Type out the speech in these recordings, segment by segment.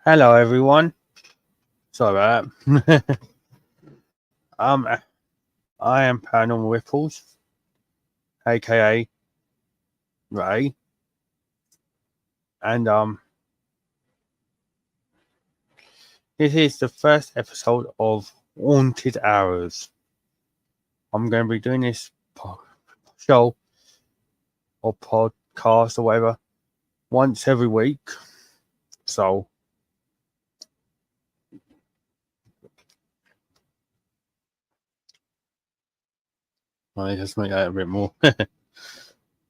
Hello, everyone. Sorry about that. um, I am Paranormal Ripples, aka Ray, and this is the first episode of Haunted Hours. I'm going to be doing this show or podcast or whatever once every week. So, let me just make that a bit more.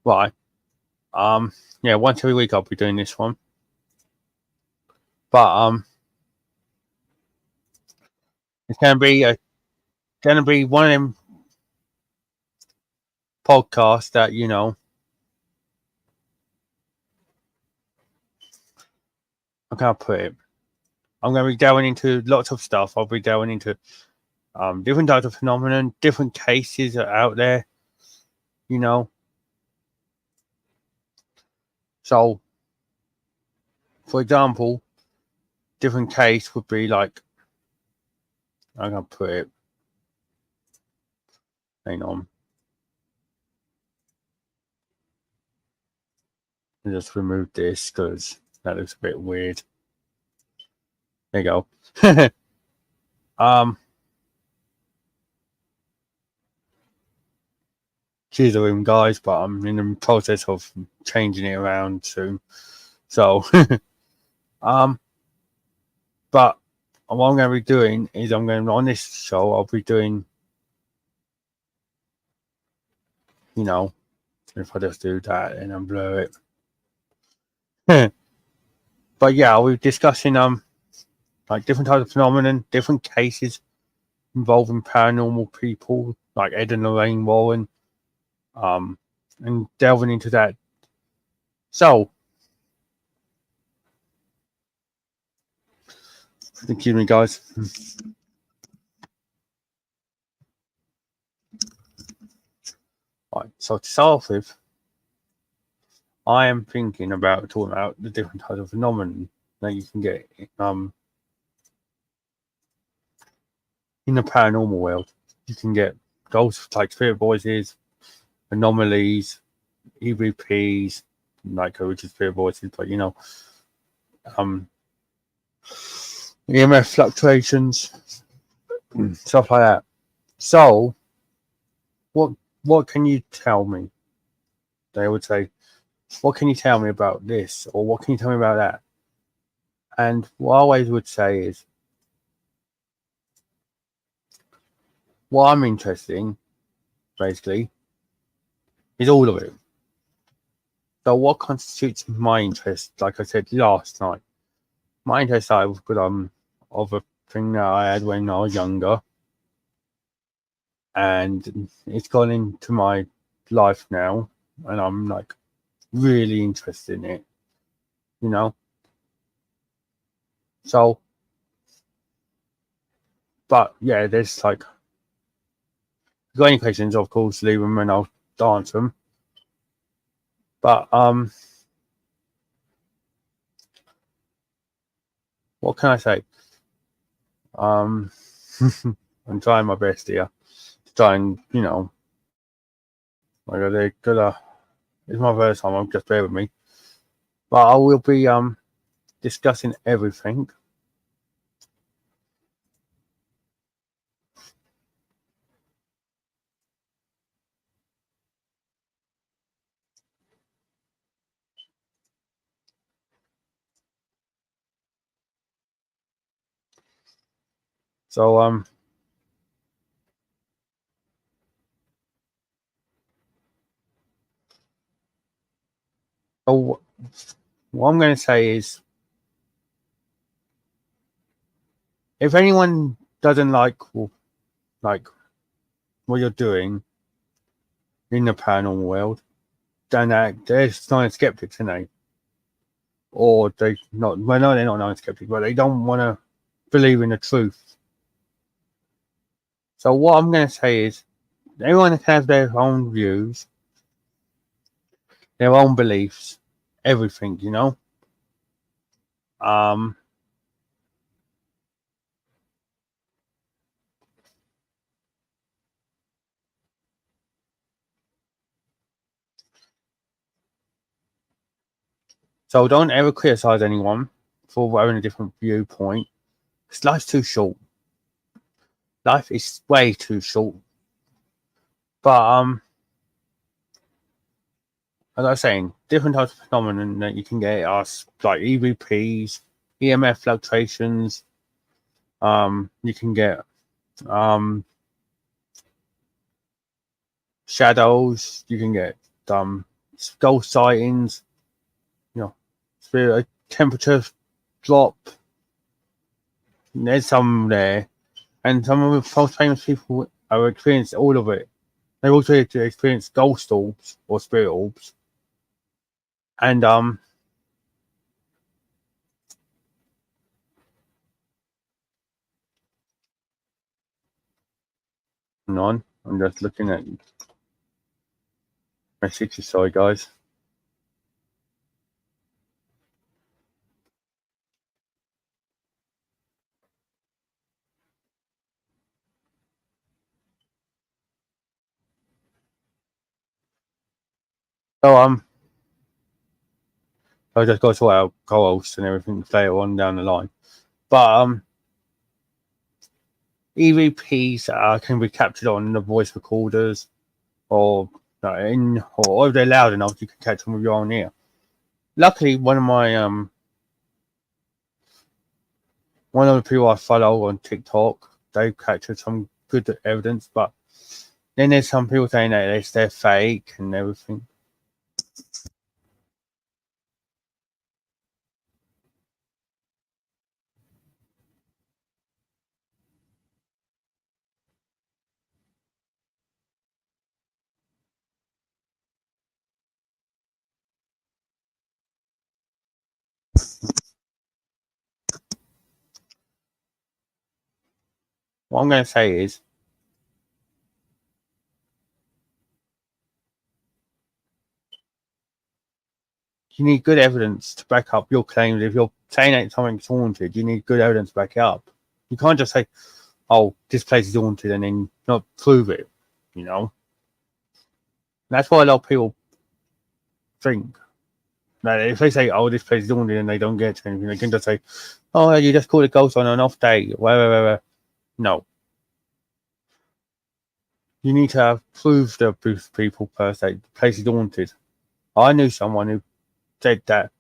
Right. Yeah, once every week I'll be doing this one. But it's going to be one of them podcasts that I can't put it. I'm going to be delving into lots of stuff. I'll be delving into different types of phenomenon, different cases are out there, you know. So, for example, different case would be like, I'm going to put it, hang on. I'll just remove this because that looks a bit weird. There you go. Cheers to him, guys, but I'm in the process of changing it around soon. So, but what I'm going to be doing is on this show, I'll be doing, if I just do that and then blur it. But yeah, I'll be discussing like different types of phenomenon, different cases involving paranormal people like Ed and Lorraine Warren, and delving into that. So, excuse me, guys. Right, so to start off with, I am thinking about talking about the different types of phenomenon that you can get in the paranormal world. You can get ghosts like spirit voices, anomalies, EVPs, like original spirit voices, but EMF fluctuations, stuff like that. So, what can you tell me? They would say, what can you tell me about this, or what can you tell me about that? And what I always would say is, what I'm interested in, basically, is all of it. So, what constitutes my interest? Like I said last night, my interest I was good of a thing that I had when I was younger, and it's gone into my life now, and I'm like really interested in it, you know. So, but yeah, there's like, if you got any questions, of course, leave them and I'll answer them. But what can I say? I'm trying my best here to try and like they're gonna. It's my first time. I'm just bear with me, but I will be discussing everything. So so what I'm going to say is, if anyone doesn't like what you're doing in the paranormal world, then they're non-skeptics, aren't they? Or they not. Well, no, they're not non-skeptics, but they don't want to believe in the truth. So what I'm going to say is, everyone has their own views, their own beliefs, everything, you know. So don't ever criticize anyone for having a different viewpoint. Because life's too short. Life is way too short. But as I was saying, different types of phenomenon that you can get are like EVPs, EMF fluctuations. You can get shadows. You can get ghost sightings. You know, spirit temperature drop. There's some there, and some of the most famous people have experienced all of it. They've also experienced ghost orbs or spirit orbs, and none. I'm just looking at messages. Sorry, guys. So I just got to sort out co-hosts and everything later on down the line. But EVPs can be captured on the voice recorders, or or if they're loud enough, you can catch them with your own ear. Luckily, one of the people I follow on TikTok, they've captured some good evidence, but then there's some people saying that they're fake and everything. What I'm going to say is, you need good evidence to back up your claims. If you're saying that something's haunted, you need good evidence to back it up. You can't just say, "Oh, this place is haunted," and then not prove it. You know, that's why a lot of people think that if they say, "Oh, this place is haunted," and they don't get to anything, they can just say, "Oh, you just called a ghost on an off day." Whatever. No, you need to have proof to people per se. The place is haunted. I knew someone who said that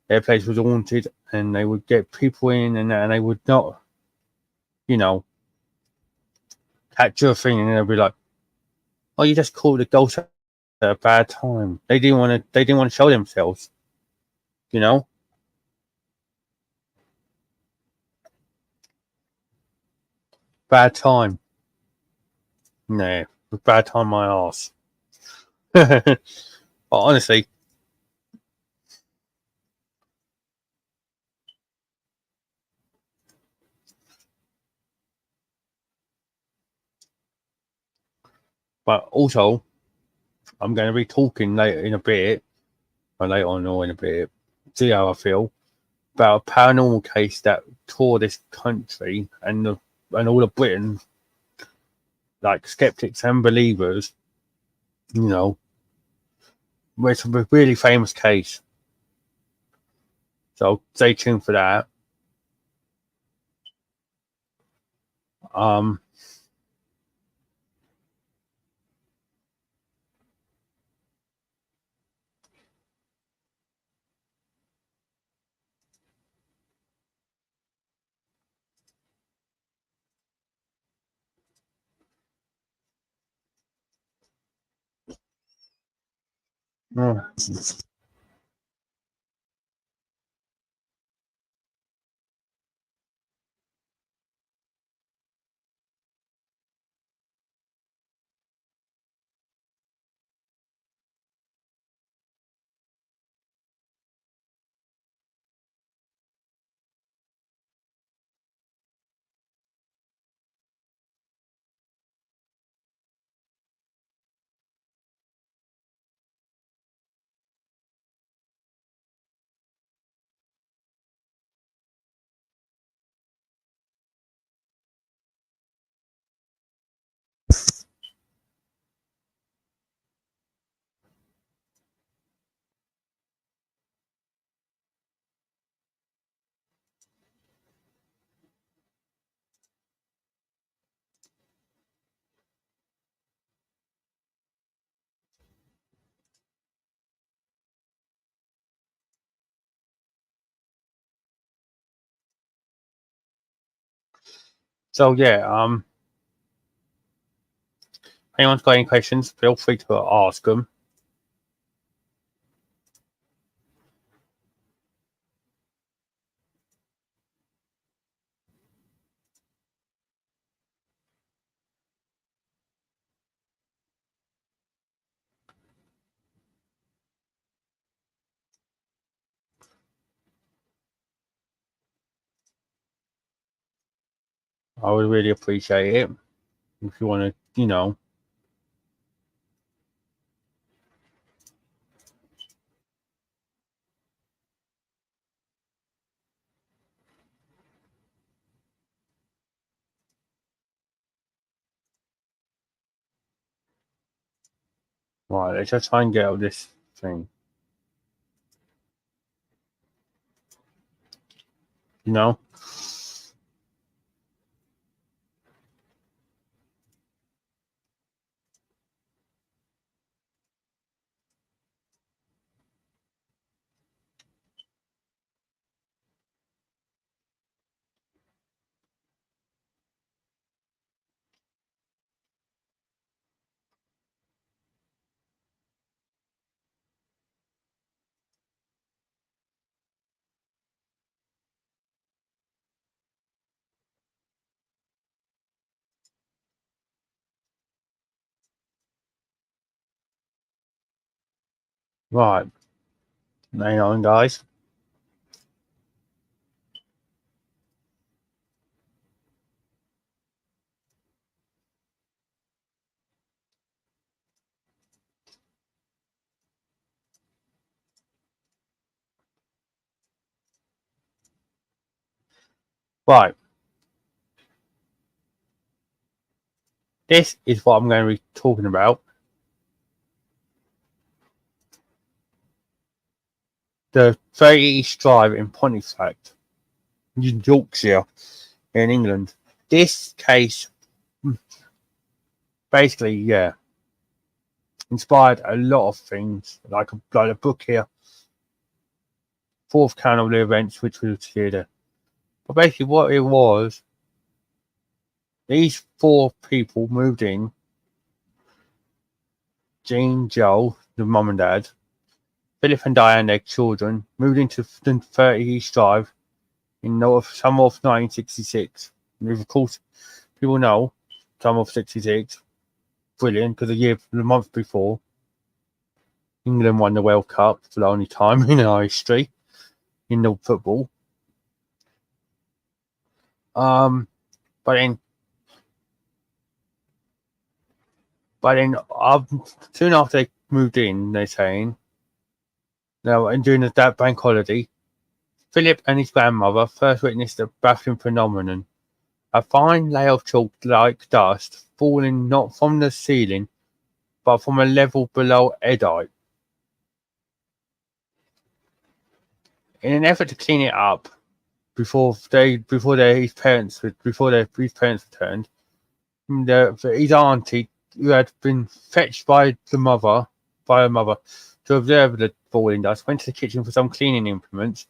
their place was haunted, and they would get people in, and they would not, you know, catch your thing, and they'll be like, "Oh, you just called a ghost at a bad time." They didn't want to. They didn't want to show themselves. You know, bad time. Nah, bad time my ass. But honestly, but also, I'm going to be talking later in a bit, or later on or in a bit, see how I feel about a paranormal case that tore this country and all of Britain, like skeptics and believers. You know, it's a really famous case. So stay tuned for that. Um, So yeah, if anyone's got any questions, feel free to ask them. I would really appreciate it if you want to, Right, let's just try and get out this thing. You know? Right. Hang on, guys. Right. This is what I'm going to be talking about. The 30 East Drive in Pontefract, Yorkshire, in England. This case, basically, yeah, inspired a lot of things, like a book here, fourth count of the events which was here. But basically, what it was, these four people moved in. Jean, Joe, the mum and dad, Philip and Diane, their children, moved into 30 East Drive in summer of 1966. And of course, people know summer of 66, brilliant, because the month before, England won the World Cup for the only time in our history in the football. But then soon after they moved in, they're saying, now, and during that bank holiday, Philip and his grandmother first witnessed a baffling phenomenon. A fine layer of chalk-like dust falling not from the ceiling, but from a level below head height. In an effort to clean it up before his parents returned, his auntie, who had been fetched by her mother to observe the falling dust, went to the kitchen for some cleaning implements.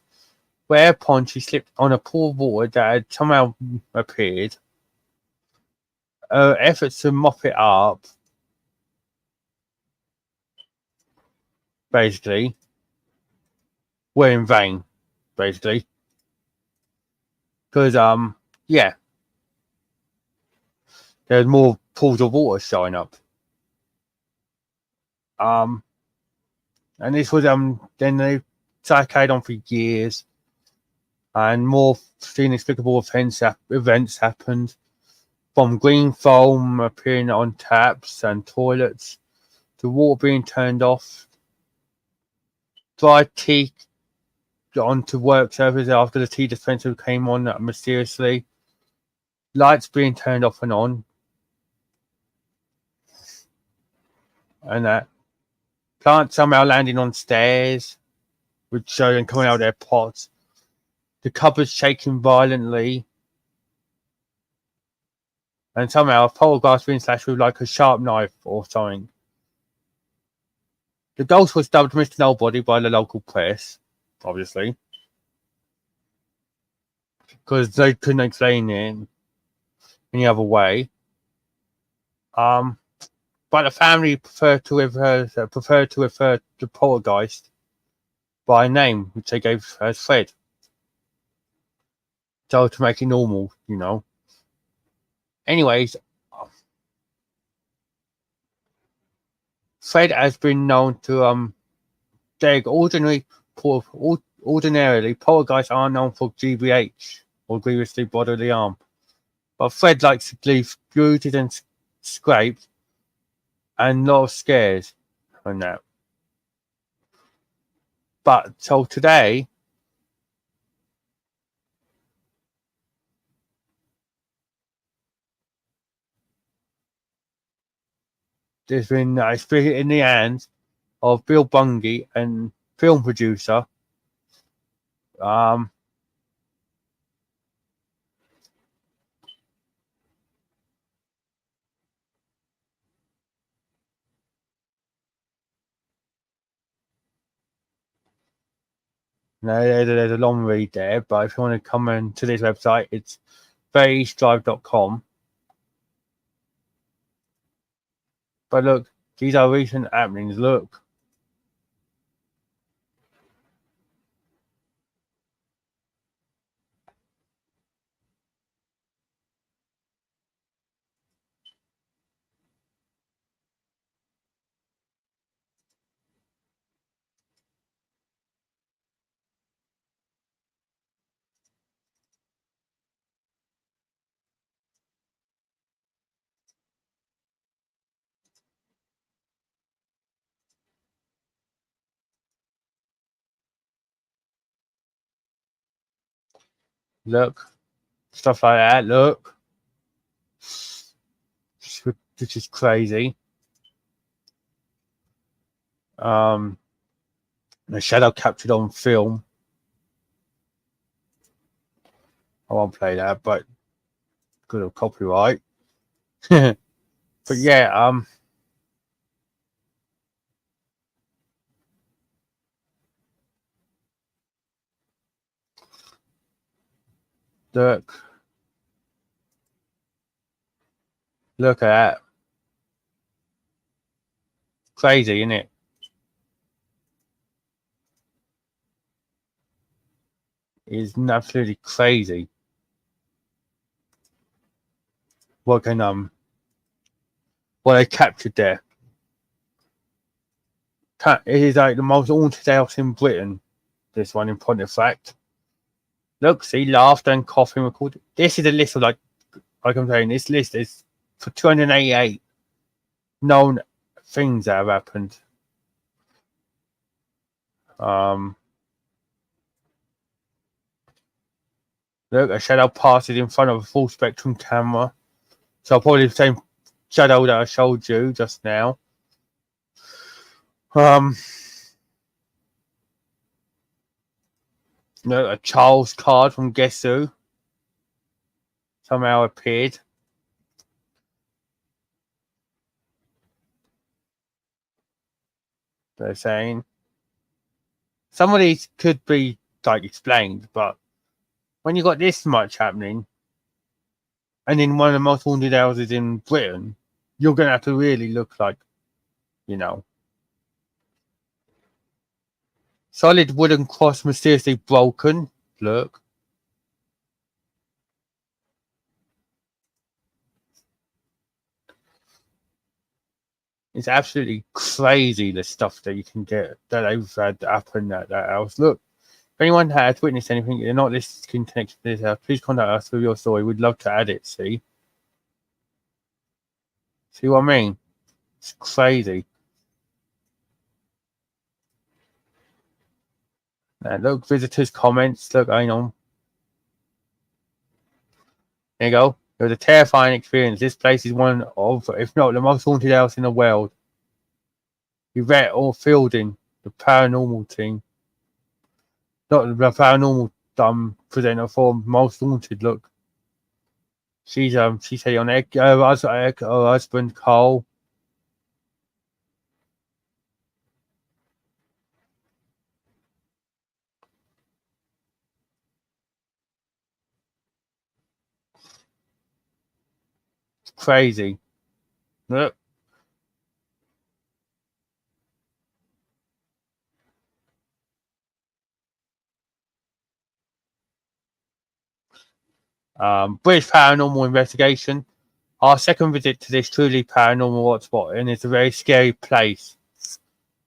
Whereupon she slipped on a pool of water that had somehow appeared. Her efforts to mop it up, basically, were in vain, basically. Because, yeah, there's more pools of water showing up. And this was, then they carried on for years, and more inexplicable events happened, from green foam appearing on taps and toilets, to water being turned off, dry tea onto work surface after the tea dispenser came on mysteriously, lights being turned off and on, and that plants somehow landing on stairs, which show them coming out of their pots, the cupboards shaking violently, and somehow a photograph being slashed with like a sharp knife or something. The ghost was dubbed Mr. Nobody by the local press, obviously, because they couldn't explain it. any other way. But the family preferred to refer to Poltergeist by name, which they gave as Fred. So to make it normal, you know. Anyways, Fred has been known to dig ordinarily poltergeists are known for GBH or grievously bodily harm. But Fred likes to leave bruised and scraped and a lot of scares on that. But so today, there's been it's been in the hands of Bill Bungie and film producer. No, there's a long read there, but if you want to come into this website, it's verystrive.com. But look, these are recent happenings. Look. Look. Stuff like that. Look. Which is crazy. The shadow captured on film. I won't play that, but good of copyright. But yeah, look at that. Crazy, isn't it? It's absolutely crazy. What they captured there. It is like the most haunted house in Britain. This one, in point of fact. Look, see, laughter and coughing recorded. This is a list of like I'm saying, this list is for 288 known things that have happened. Look, a shadow passes in front of a full spectrum camera. So probably the same shadow that I showed you just now. Look, a Charles card from Guess Who somehow appeared. They're saying some of these could be like explained, but when you got this much happening, and in one of the most haunted houses in Britain, you're gonna have to really look like, you know. Solid wooden cross mysteriously broken. Look. It's absolutely crazy the stuff that you can get that they've had happen at that house. Look, if anyone has witnessed anything you're not listening connected to this house, please contact us with your story. We'd love to add it, see? See what I mean? It's crazy. Now, look, visitors' comments. Look, hang on. There you go. It was a terrifying experience. This place is one of, if not the most haunted house in the world. Yvette or Fielding, the paranormal team. Not the paranormal presenter for Most Haunted. Look. She said on her husband Cole. crazy. Look. British Paranormal Investigation. Our second visit to this truly paranormal hotspot, and it's a very scary place.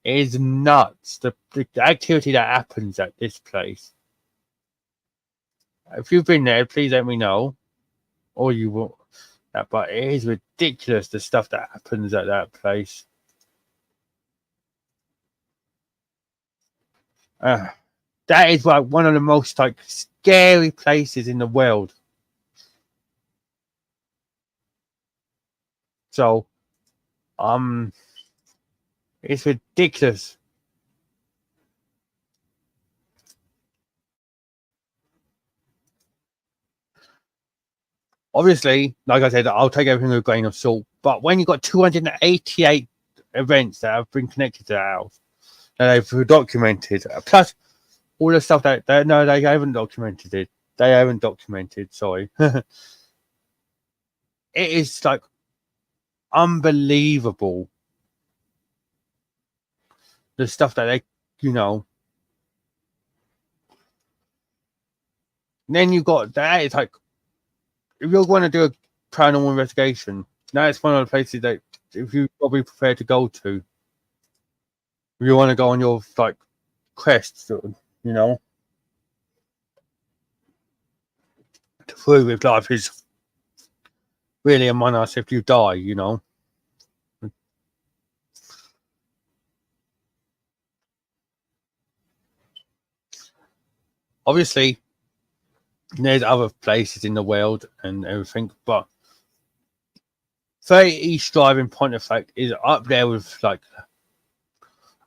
It is nuts. The activity that happens at this place. If you've been there, please let me know, or you will. But it is ridiculous the stuff that happens at that place. That is like one of the most like scary places in the world. So, it's ridiculous. Obviously, like I said, I'll take everything with a grain of salt. But when you've got 288 events that have been connected to the house that they've documented, plus all the stuff that no, they haven't documented it. They haven't documented. Sorry, it is like unbelievable the stuff that they, you know. Then you got that. It's like if you're going to do a paranormal investigation, that's one of the places that if you probably prepared to go to. If you want to go on your like quest, you know, to prove if life is really among us if you die, you know. Obviously, there's other places in the world and everything, but 30 East Drive in Pontefract is up there with like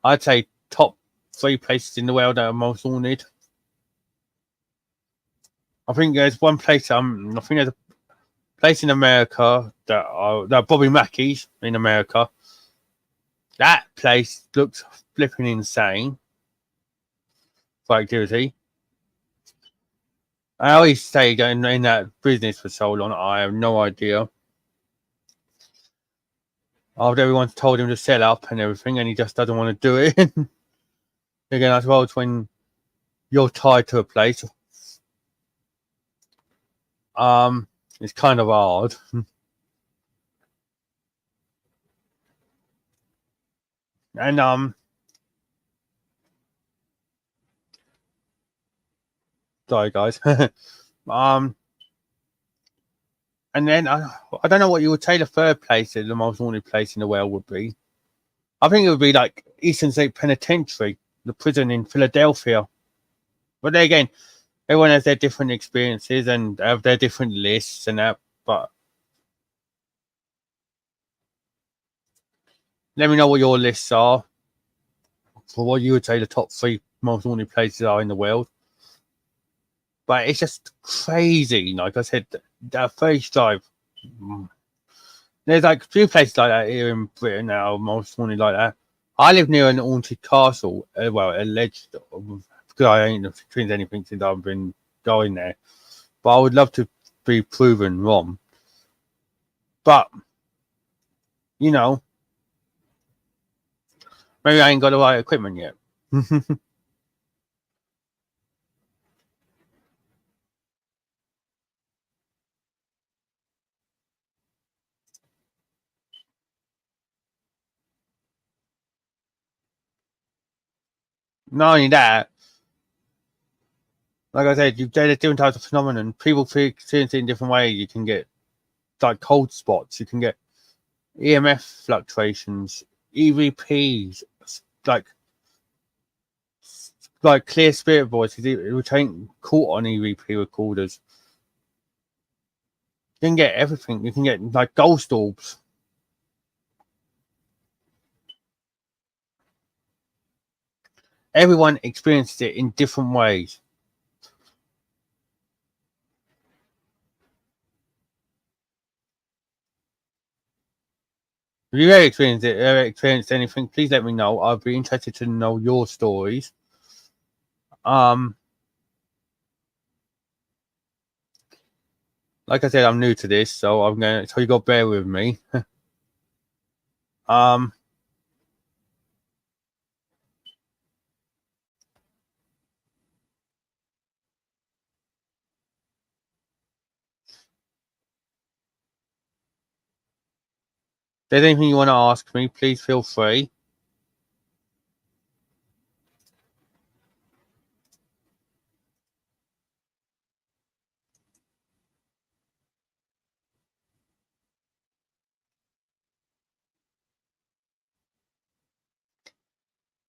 I'd say top 3 places in the world that are most haunted. I think there's one place. I think there's a place in America that Bobby Mackey's in America. That place looks flipping insane for activity. I always say in that business for so long, I have no idea. After everyone's told him to sell up and everything, and he just doesn't want to do it. Again, as well, it's when you're tied to a place. It's kind of hard. And sorry guys. um, and then I don't know what you would say the third place is the most haunted place in the world would be. I think it would be like Eastern State Penitentiary, the prison in Philadelphia. But then again, everyone has their different experiences and have their different lists and that. But let me know what your lists are for what you would say the top 3 most haunted places are in the world. But it's just crazy. Like I said, that first drive. There's like a few places like that here in Britain now, most haunted like that. I live near an haunted castle. Well, alleged, because I ain't experienced anything since I've been going there. But I would love to be proven wrong. But, you know, maybe I ain't got the right equipment yet. Not only that, like I said, there's different types of phenomenon. People experience it in different ways. You can get like cold spots. You can get EMF fluctuations, EVPs, like clear spirit voices, which ain't caught on EVP recorders. You can get everything. You can get like ghost orbs. Everyone experiences it in different ways. If you've ever experienced anything, please let me know. I'd be interested to know your stories. Um, like I said, I'm new to this, so so you got to bear with me. um, if there's anything you want to ask me, please feel free.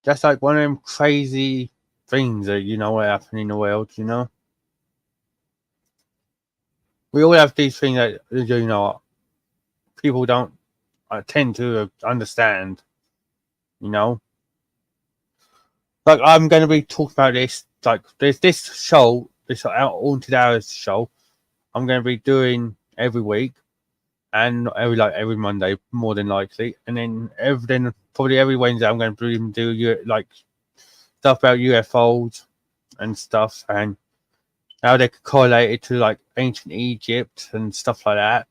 Just like one of them crazy things that are happening in the world. We all have these things that people don't tend to understand. You know, like I'm going to be talking about this. Like there's this show, this Haunted Hours show. I'm going to be doing every week and every Monday, more than likely, and then probably every Wednesday I'm going to do like stuff about UFOs and stuff and how they could correlate it to like ancient Egypt and stuff like that.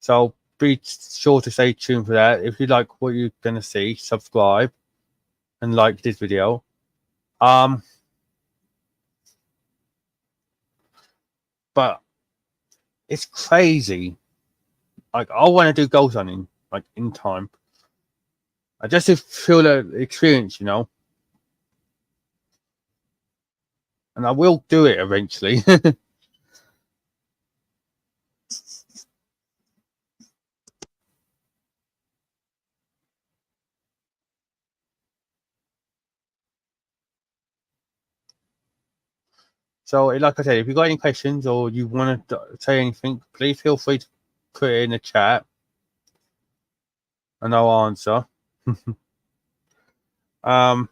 So be sure to stay tuned for that. If you like what you're gonna see, subscribe and like this video. Um, but it's crazy. Like I want to do ghost hunting, like in time. I just to feel the experience, and I will do it eventually. So, like I said, if you got any questions or you want to say anything, please feel free to put it in the chat, and I'll answer. um,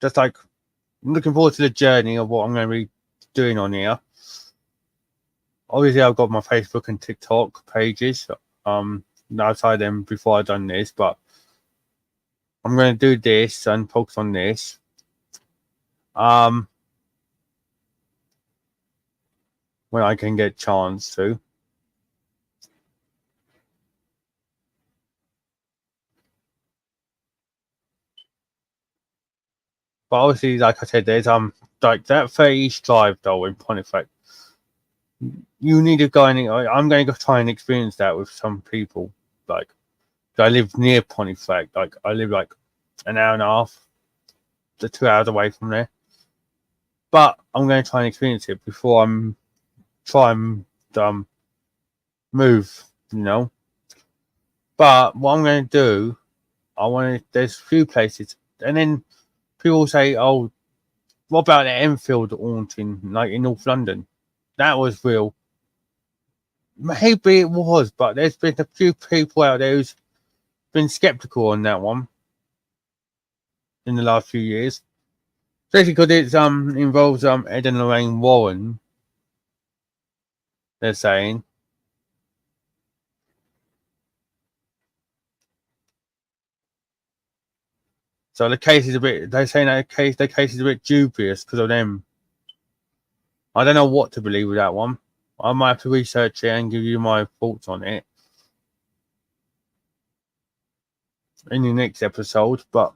just like I'm looking forward to the journey of what I'm going to be doing on here. Obviously, I've got my Facebook and TikTok pages. Outside them before I've done this, but I'm going to do this and focus on this. When I can get a chance to. But obviously, like I said, there's like that 30 East Drive though in Pontefract. You need to go and I'm going to go try and experience that with some people. Like I live near Pontefract. Like I live like an hour and a half to 2 hours away from there. But I'm going to try and experience it before I'm try and move. But what I'm going to do, there's a few places, and then people say, "Oh, what about the Enfield haunting, like in North London? That was real." Maybe it was, but there's been a few people out there who's been skeptical on that one in the last few years, especially because it involves Ed and Lorraine Warren. They're saying so. The case is a bit. They're saying that the case is a bit dubious because of them. I don't know what to believe with that one. I might have to research it and give you my thoughts on it in the next episode. But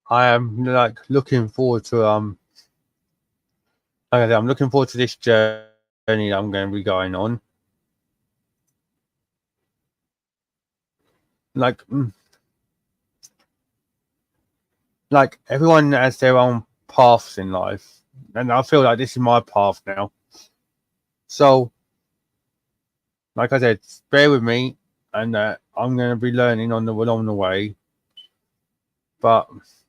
I am like looking forward to like I said, I'm looking forward to this journey that I'm going to be going on. Like like everyone has their own paths in life, and I feel like this is my path now. So, like I said, bear with me, and I'm going to be learning along the way. But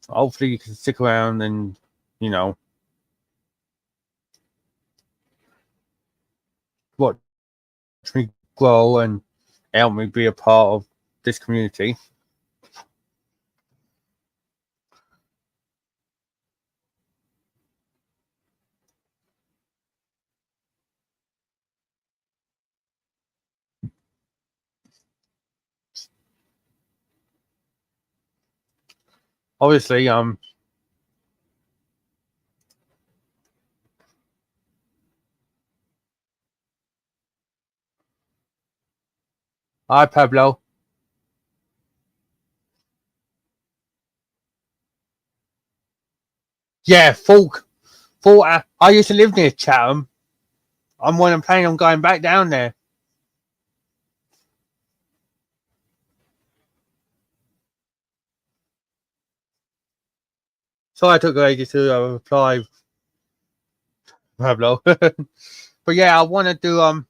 hopefully you can stick around and, you know, watch me grow and help me be a part of this community. Obviously, hi Pablo. Yeah, Falk. Falk. I used to live near Chatham. I'm planning on going back down there. So I took ages to reply, Pablo. But yeah, I want to do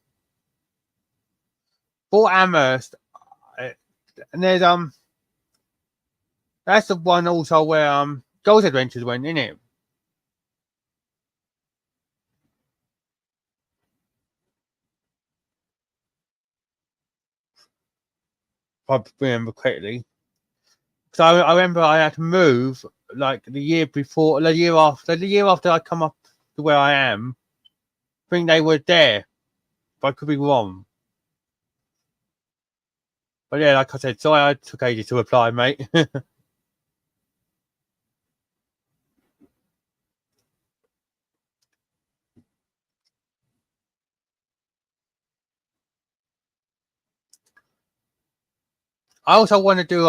Fort Amherst, uh, and there's that's the one also where Ghost Adventures went, in it. If I remember correctly. So I remember I had to move like the year before, the year after I come up to where I am. I think they were there, but I could be wrong. But yeah, like I said, sorry I took ages to reply, mate. I also want to do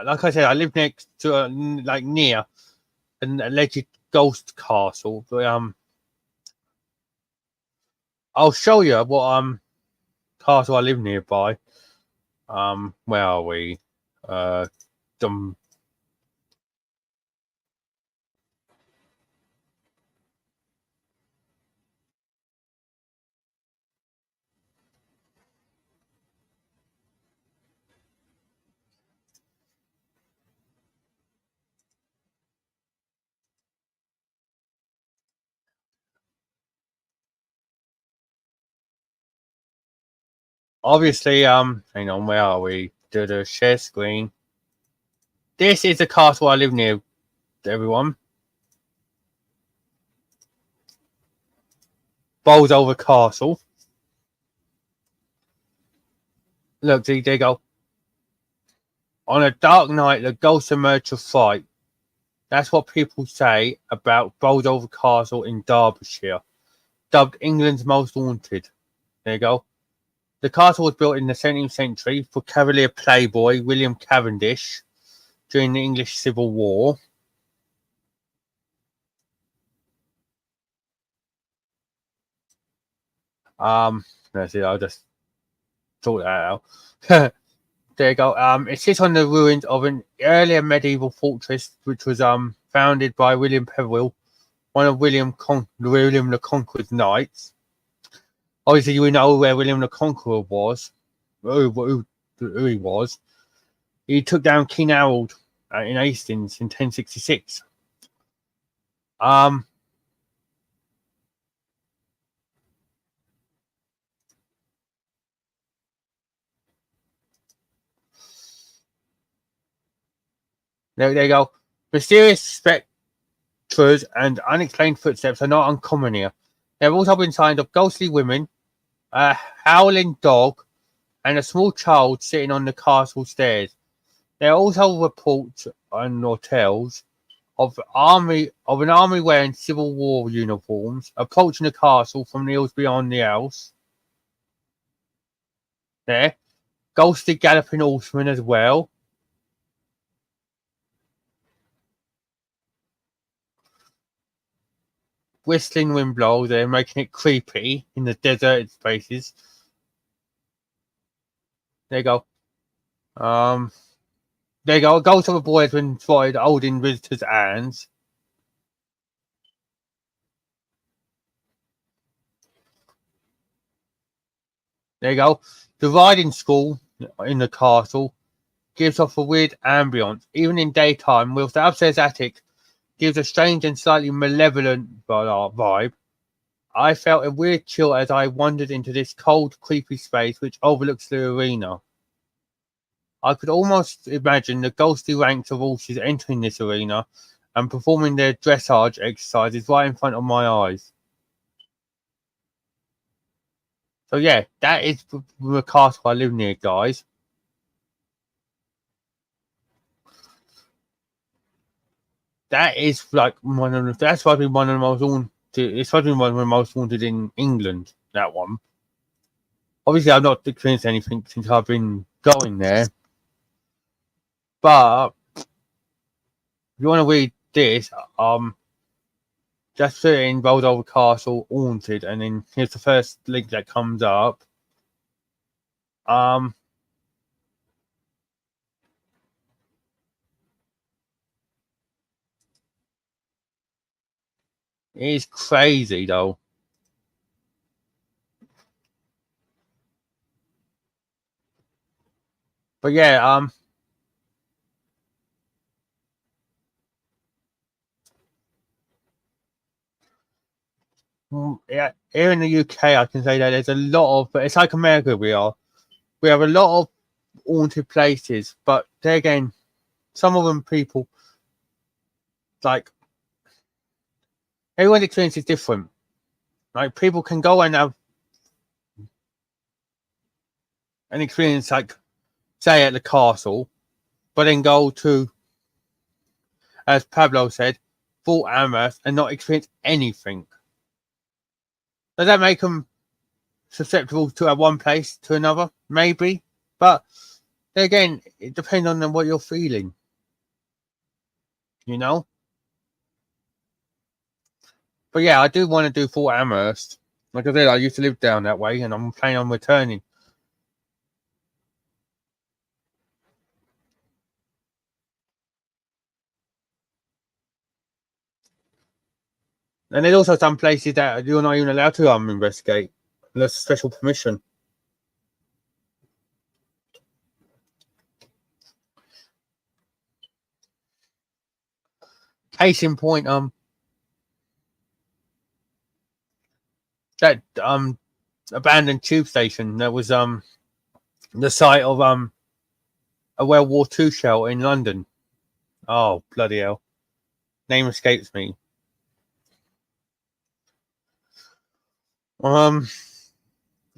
like I said, I live next to like near an alleged ghost castle. But I'll show you what castle I live nearby. Where are we? Uh, um, obviously, hang on, where are we? Do the share screen. This is the castle I live near. Everyone, Bolsover Castle. Look, there you go. On a dark night, the ghosts emerge to fight. That's what people say about Bolsover Castle in Derbyshire, dubbed England's most haunted. There you go. The castle was built in the 17th century for Cavalier playboy William Cavendish during the English Civil War. Let's see, I'll just sort that out. There you go. It sits on the ruins of an earlier medieval fortress, which was founded by William Peveril, one of William the Conqueror's knights. Obviously, we know where William the Conqueror was, who he was. He took down King Harold in Hastings in 1066. Um, there you go. Mysterious spectres and unexplained footsteps are not uncommon here. There have also been signs of ghostly women, a howling dog, and a small child sitting on the castle stairs. There are also reports and or tales of an army wearing Civil War uniforms approaching the castle from the hills beyond the house. There, ghostly galloping horsemen as well. Whistling wind blows there, making it creepy in the deserted spaces. There you go. Um, there you go. A ghost of a boy has been spotted holding visitors' hands. There you go. The riding school in the castle gives off a weird ambience, even in daytime, whilst the upstairs attic gives a strange and slightly malevolent vibe. I felt a weird chill as I wandered into this cold, creepy space which overlooks the arena. I could almost imagine the ghostly ranks of horses entering this arena and performing their dressage exercises right in front of my eyes. So yeah, that is the castle I live near, guys. That is like that's probably one of the most haunted. It's probably one of the most haunted in England. That one. Obviously, I've not experienced anything since I've been going there. But if you want to read this, just put in Bold Castle haunted, and then here's the first link that comes up. Um, it's crazy though. But yeah, yeah, here in the UK, I can say that there's a lot of, but it's like America. We have a lot of haunted places, but there again, some of them people like everyone's experience is different. Like people can go and have an experience, like say at the castle, but then go to, as Pablo said, Fort Amherst and not experience anything. Does that make them susceptible to at one place to another? Maybe, but again, it depends on what you're feeling. You know. But yeah, I do want to do Fort Amherst. Like I said, I used to live down that way, and I'm planning on returning. And there's also some places that you're not even allowed to investigate unless special permission. Case in point, that abandoned tube station that was the site of a World War II shelter in London. Oh bloody hell! Name escapes me. Um,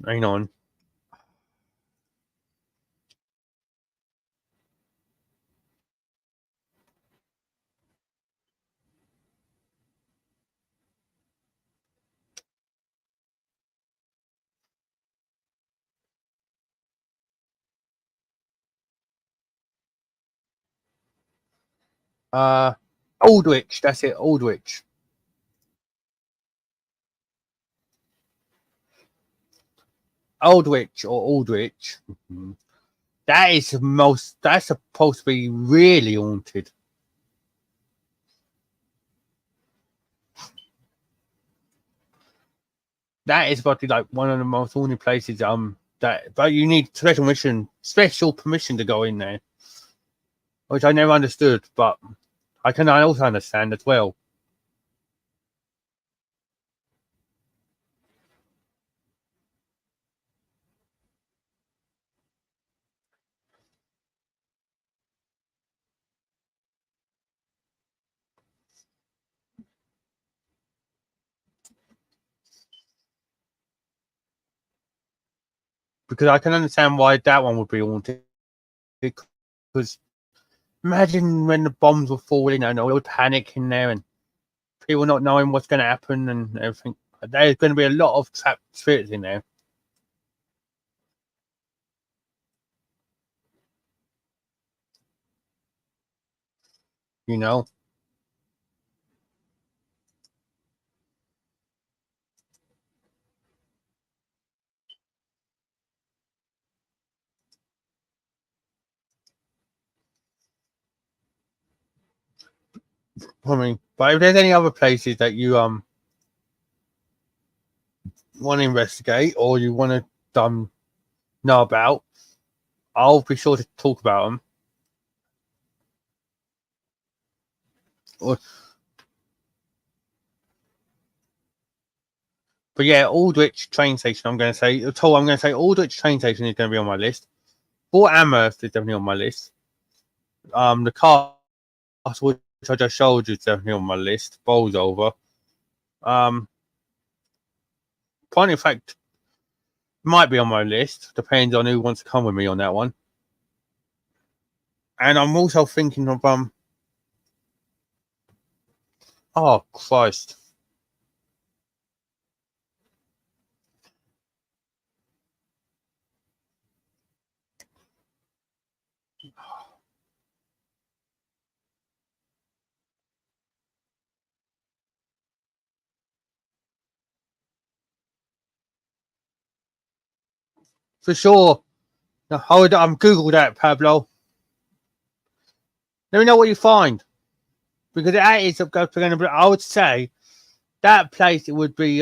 hang on. Uh, Aldwych. That's it. Aldwych. Aldwych or Aldwych. Mm-hmm. That is the most. That's supposed to be really haunted. That is probably like one of the most haunted places. That but you need special permission to go in there, which I never understood. But I also understand as well. Because I can understand why that one would be haunted. Because imagine when the bombs were falling and all the panic in there and people not knowing what's going to happen and everything. There's going to be a lot of trapped spirits in there. You know. I mean, but if there's any other places that you want to investigate or you want to know about, I'll be sure to talk about them. Or, but yeah, Aldwych train station. I'm going to say Aldwych train station is going to be on my list. Fort Amherst is definitely on my list. The castle which I just showed you is definitely on my list. Bowls over. Point of fact, might be on my list. Depends on who wants to come with me on that one. And I'm also thinking of oh Christ. For sure. Now, hold on, Google that, Pablo. Let me know what you find. Because that is going to be, I would say that place it would be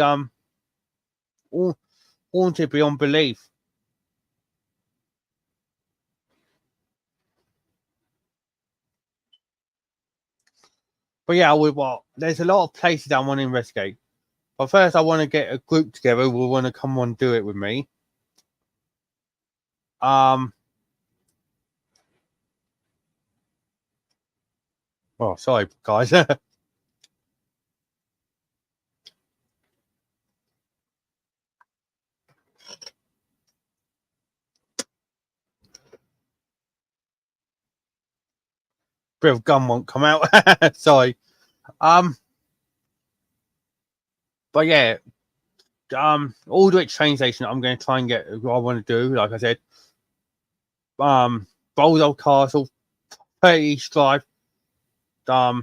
haunted beyond belief. But yeah, there's a lot of places I want to investigate. But first I want to get a group together who will want to come on and do it with me. Oh sorry guys. Bit of gum won't come out. Sorry. But yeah, Aldwych train station. I'm going to try and get what I want to do. Like I said, Boldo Castle, 30 East Drive. No,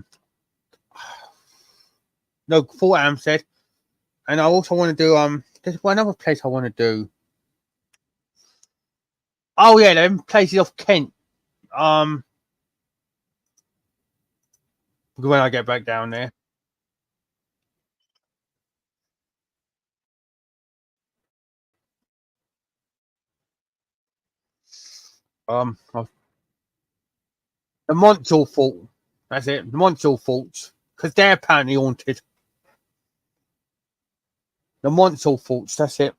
Fort Hampstead, and I also want to do There's one other place I want to do. Oh yeah, them places off Kent. When I get back down there. The Montreal Fort. That's it. The Montreal Forts, because they're apparently haunted. The Montreal Forts. That's it.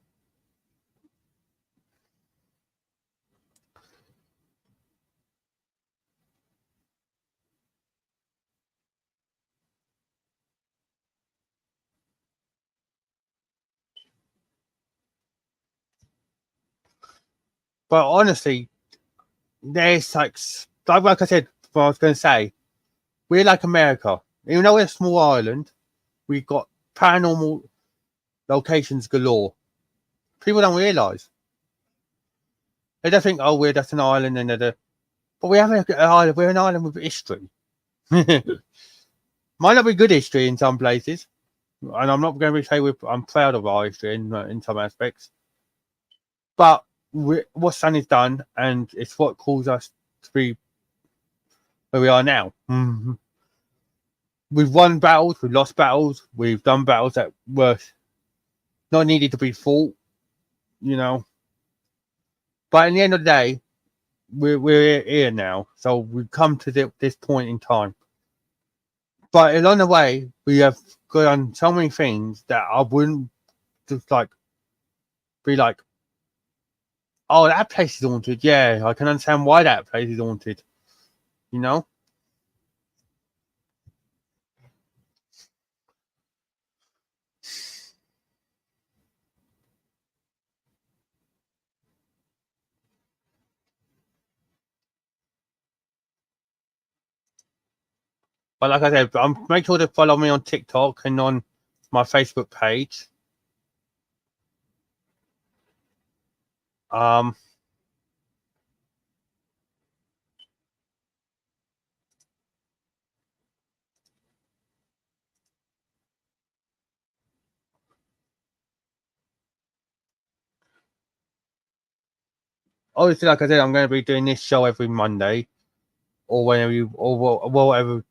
But honestly, there's like I said, what I was going to say, we're like America. Even though we're a small island, we've got paranormal locations galore. People don't realise. They just think, oh, we're just an island, but we have an island. We're an island with history. Might not be good history in some places, and I'm not going to say I'm proud of our history in some aspects. But what's done is done, and it's what caused us to be where we are now. Mm-hmm. We've won battles, we've lost battles, we've done battles that were not needed to be fought, you know. But in the end of the day, we're here now, so we've come to this point in time. But along the way, we have done so many things that I wouldn't just be like, oh, that place is haunted. Yeah, I can understand why that place is haunted, you know. But like I said, make sure to follow me on TikTok and on my Facebook page. Um, Obviously, like I said, I'm going to be doing this show every Monday, or whatever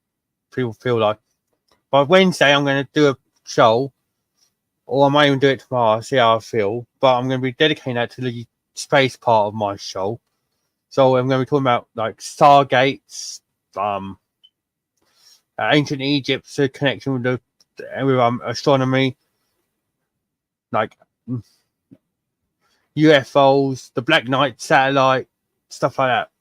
people feel like. But Wednesday, I'm going to do a show, or I might even do it tomorrow. See how I feel. But I'm going to be dedicating that to the space part of my show. So I'm going to be talking about like Stargates, ancient Egypt's a connection with astronomy, like UFOs, the Black Knight satellite, stuff like that.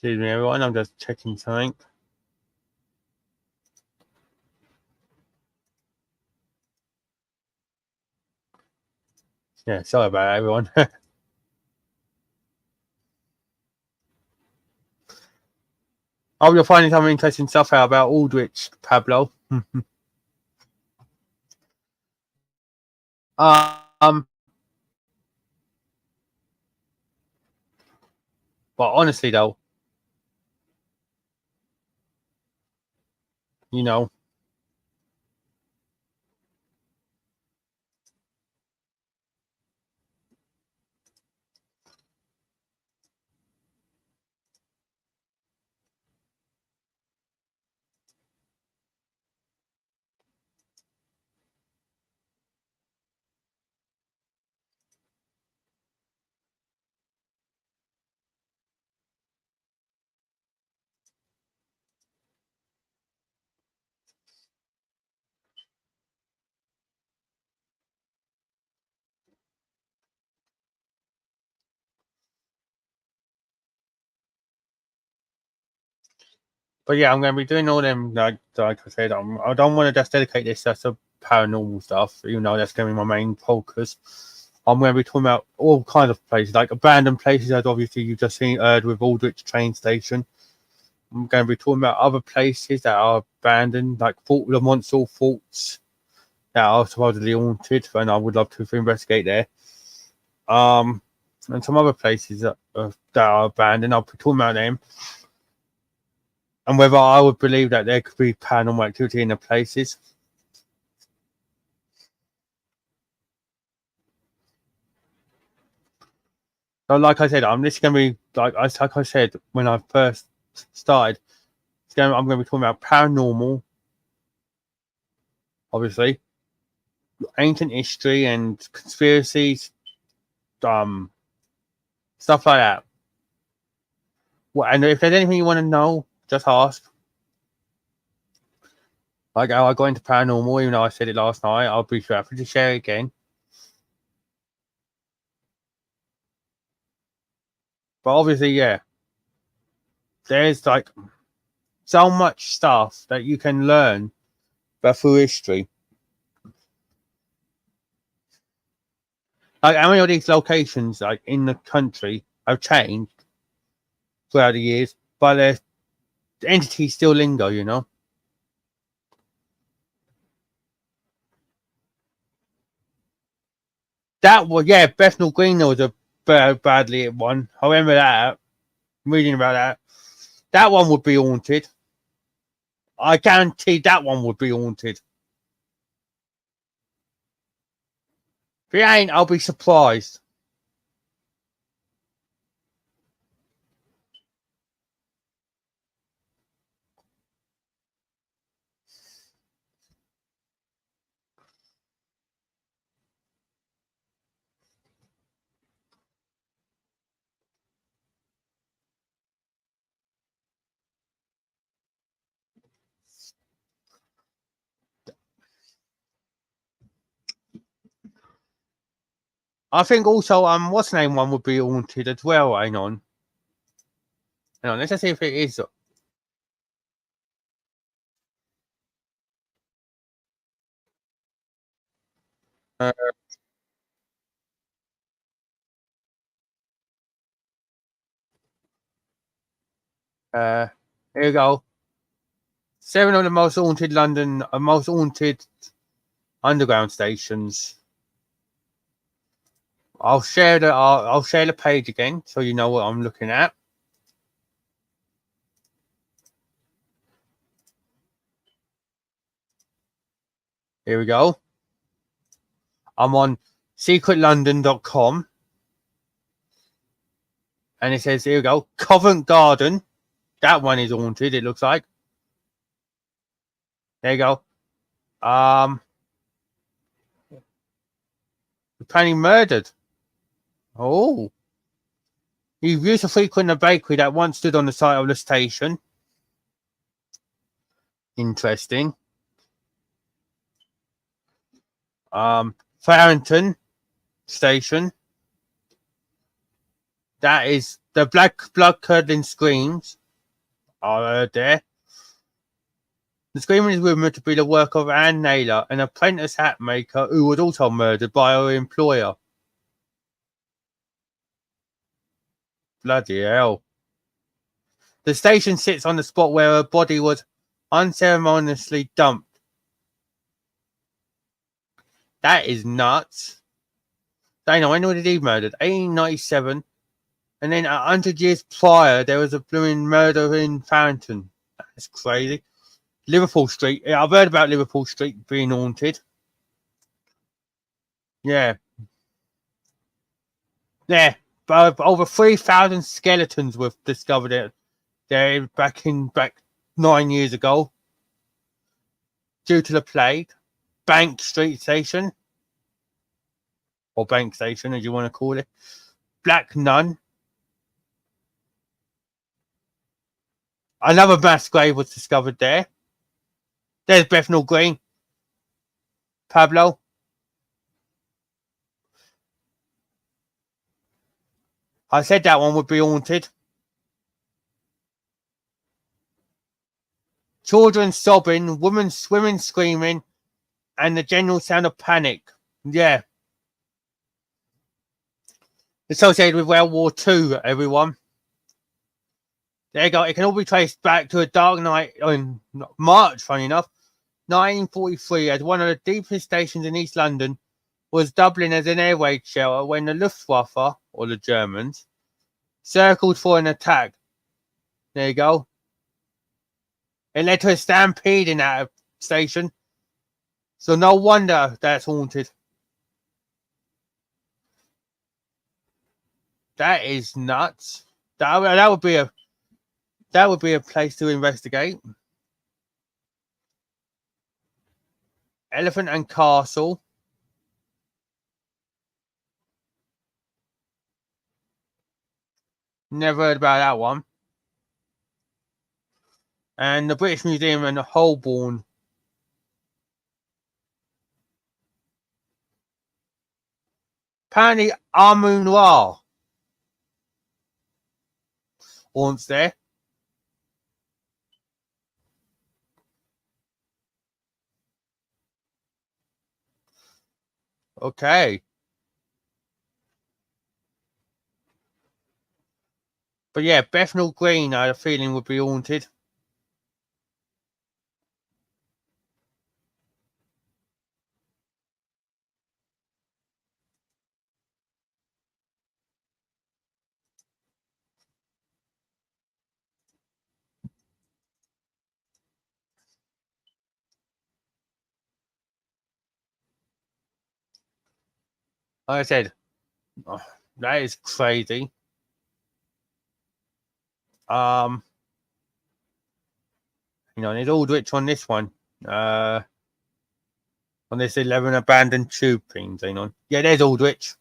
Excuse me, everyone. I'm just checking something. Yeah, sorry about that, everyone. Oh, you're finding some interesting stuff out about Aldrich, Pablo. um, but honestly, though, you know, but yeah, I'm going to be doing all them, like I said, I don't want to just dedicate this just to paranormal stuff, even though that's going to be my main focus. I'm going to be talking about all kinds of places, like abandoned places, as obviously you've just heard with Aldrich train station. I'm going to be talking about other places that are abandoned, like Fort Lamont forts that are supposedly haunted, and I would love to investigate there. Um, and some other places that are abandoned. I'll be talking about them and whether I would believe that there could be paranormal activity in the places. So, like I said, I'm just going to be like I said when I first started. I'm going to be talking about paranormal, obviously, ancient history and conspiracies, um, stuff like that. Well, and if there's anything you want to know, just ask. Like how I got into paranormal, even though I said it last night, I'll be happy to share it again. But obviously, yeah, there's like so much stuff that you can learn but through history. Like how many of these locations, like in the country, have changed throughout the years, but the entities still linger. You know that was Bethnal Green was a badly hit one. I remember that. I'm reading about that. That one would be haunted. I guarantee that one would be haunted. If it ain't, I'll be surprised. I think also what's the name one would be haunted as well. Hang on. Let's just see if it is. Uh, Uh, here we go. 7 of the most haunted most haunted underground stations. I'll share the page again so you know what I'm looking at. Here we go. I'm on secretlondon.com and it says here we go. Covent Garden. That one is haunted, it looks like. There you go. Apparently murdered. Oh. He used to frequent a bakery that once stood on the site of the station. Interesting. Farrington Station. That is the black blood curdling screams are heard there. The screaming is rumoured to be the work of Anne Naylor, an apprentice hat maker who was also murdered by her employer. Bloody hell. The station sits on the spot where her body was unceremoniously dumped. That is nuts. Dana, when was he murdered? 1897. And then 100 years prior, there was a blooming murder in Farrington. That's crazy. Liverpool Street. Yeah, I've heard about Liverpool Street being haunted. Yeah. Yeah. But over 3,000 skeletons were discovered there back 9 years ago. Due to the plague. Bank Street Station. Or Bank Station, as you want to call it. Black Nun. Another mass grave was discovered there. There's Bethnal Green. Pablo. I said that one would be haunted. Children sobbing, women screaming, and the general sound of panic. Yeah. Associated with World War II, everyone. There you go. It can all be traced back to a dark night in March, funny enough, 1943, as one of the deepest stations in East London was doubling as an air raid shelter when the Luftwaffe, or the Germans, circled for an attack. There you go. It led to a stampede in that station. So no wonder that's haunted. That is nuts. That would be a place to investigate. Elephant and Castle. Never heard about that one. And the British Museum and Holborn. Apparently, Amun Ra haunts there. Okay. But yeah, Bethnal Green, I had a feeling would be haunted. Like I said, oh, that is crazy. There's Aldrich on this one. On this 11 abandoned tube thing, on. Yeah, there's Aldrich.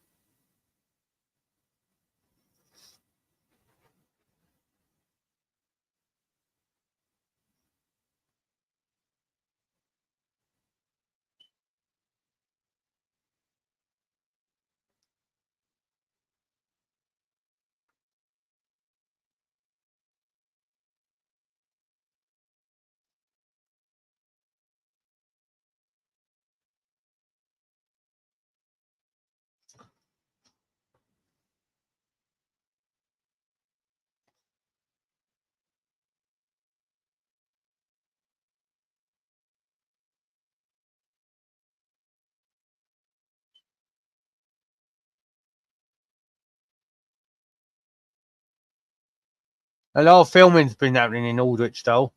A lot of filming's been happening in Aldrich, though.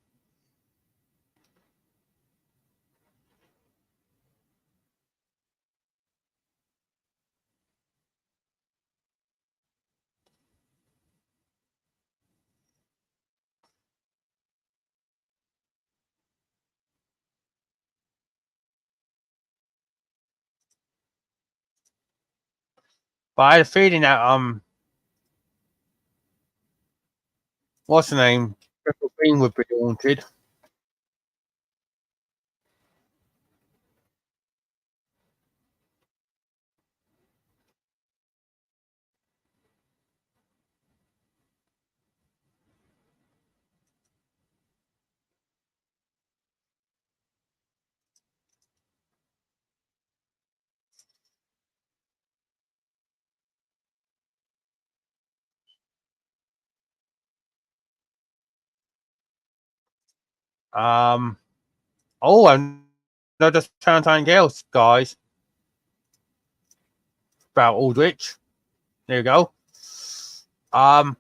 But I had a feeling that what's the name? Triple Beam would be haunted. Um, oh, and no, just something else, guys, about Aldrich. There you go. Um,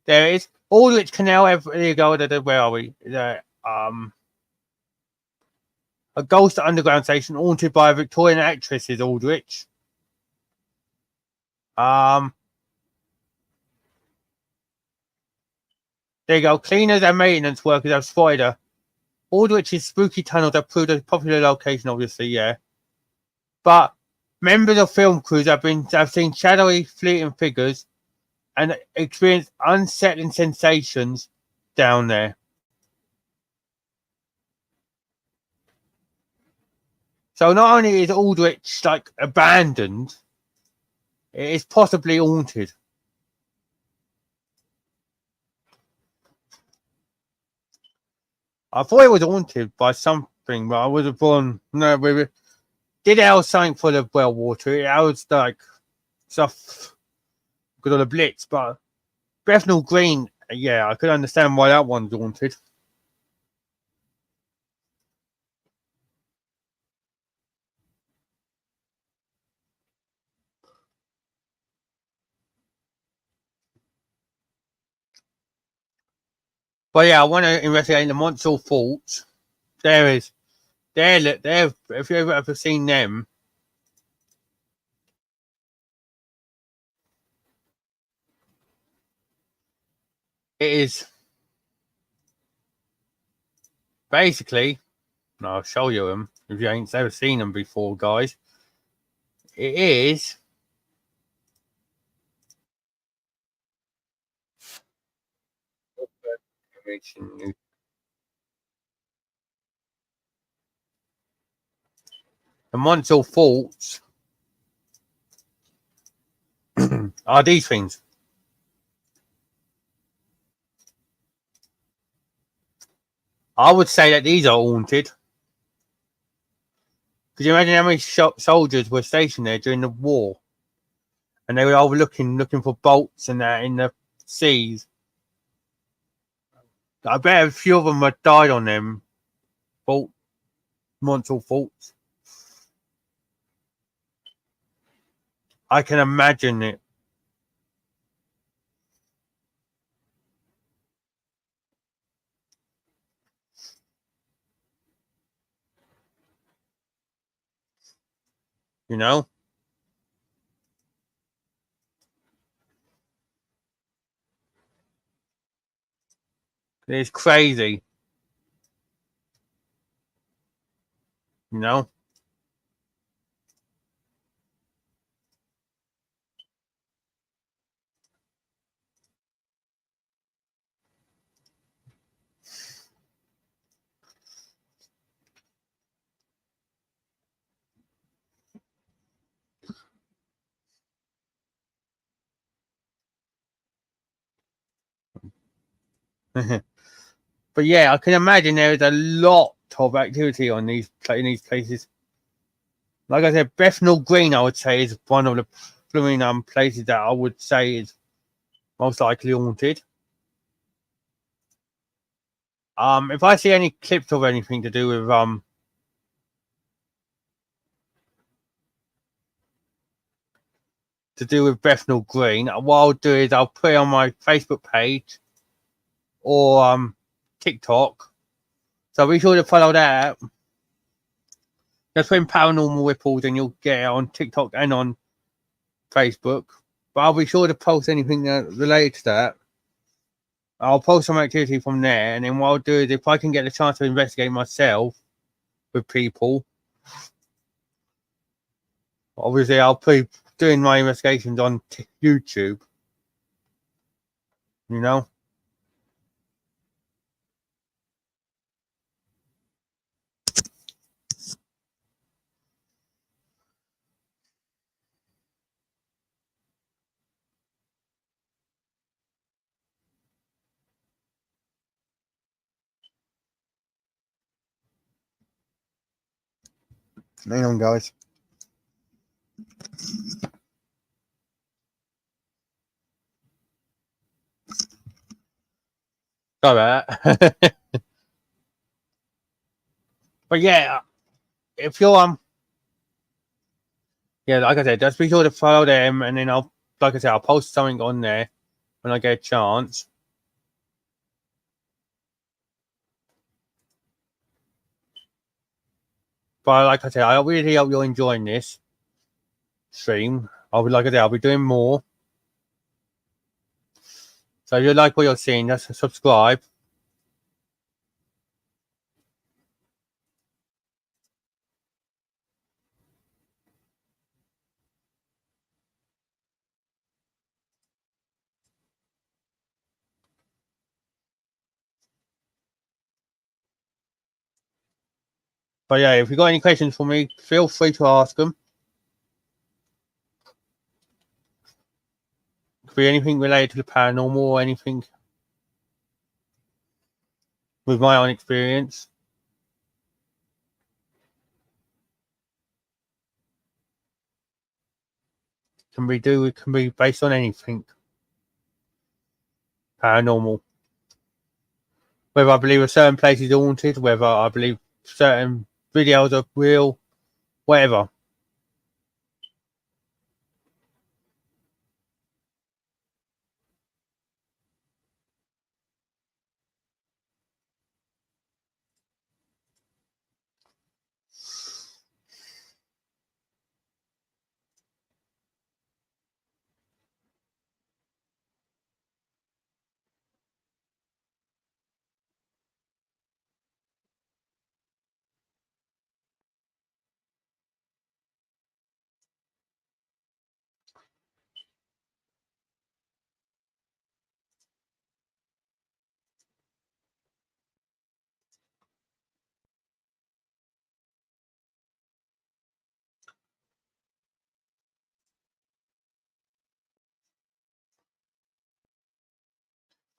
there is Aldrich Canal. There you go. Where are we? A ghost underground station haunted by a Victorian actress is Aldrich. Um, there you go. Cleaners and maintenance workers have spotted her. Aldrich's spooky tunnels have proved a popular location, obviously, yeah. But members of film crews have seen shadowy, fleeting figures and experienced unsettling sensations down there. So not only is Aldrich like abandoned, it is possibly haunted. I thought it was haunted by something, but I would have gone, no, did it have something full of well water? It was like stuff good on the blitz, but Bethnal Green, yeah, I could understand why that one's haunted. But yeah, I want to investigate the Montreal Faults. There is, there. If you've ever seen them, it is basically. I'll show you them if you ain't ever seen them before, guys. It is the Montreal Faults are these things. I would say that these are haunted. Could you imagine how many soldiers were stationed there during the war? And they were looking for bolts and that in the seas. I bet a few of them had died on them Montreal Faults. I can imagine it. You know? It's crazy. You know? But yeah, I can imagine there is a lot of activity on in these places. Like I said, Bethnal Green, I would say, is one of the blooming places that I would say is most likely haunted. If I see any clips of anything to do with Bethnal Green, what I'll do is I'll put it on my Facebook page or TikTok. So be sure to follow that. Just put in Paranormal Ripples and you'll get it on TikTok and on Facebook. But I'll be sure to post anything related to that. I'll post some activity from there, and then what I'll do is if I can get the chance to investigate myself with people, obviously I'll be doing my investigations on YouTube. You know? Hang on, guys. Sorry about that. But yeah, if you're yeah, like I said, just be sure to follow them, and then like I said, I'll post something on there when I get a chance. But like I said, I really hope you're enjoying this stream. Like I said, I'll be doing more. So if you like what you're seeing, just subscribe. But yeah, if you've got any questions for me, feel free to ask them. Could be anything related to the paranormal or anything with my own experience. It can be based on anything paranormal. Whether I believe a certain place is haunted, whether I believe certain videos are real, whatever.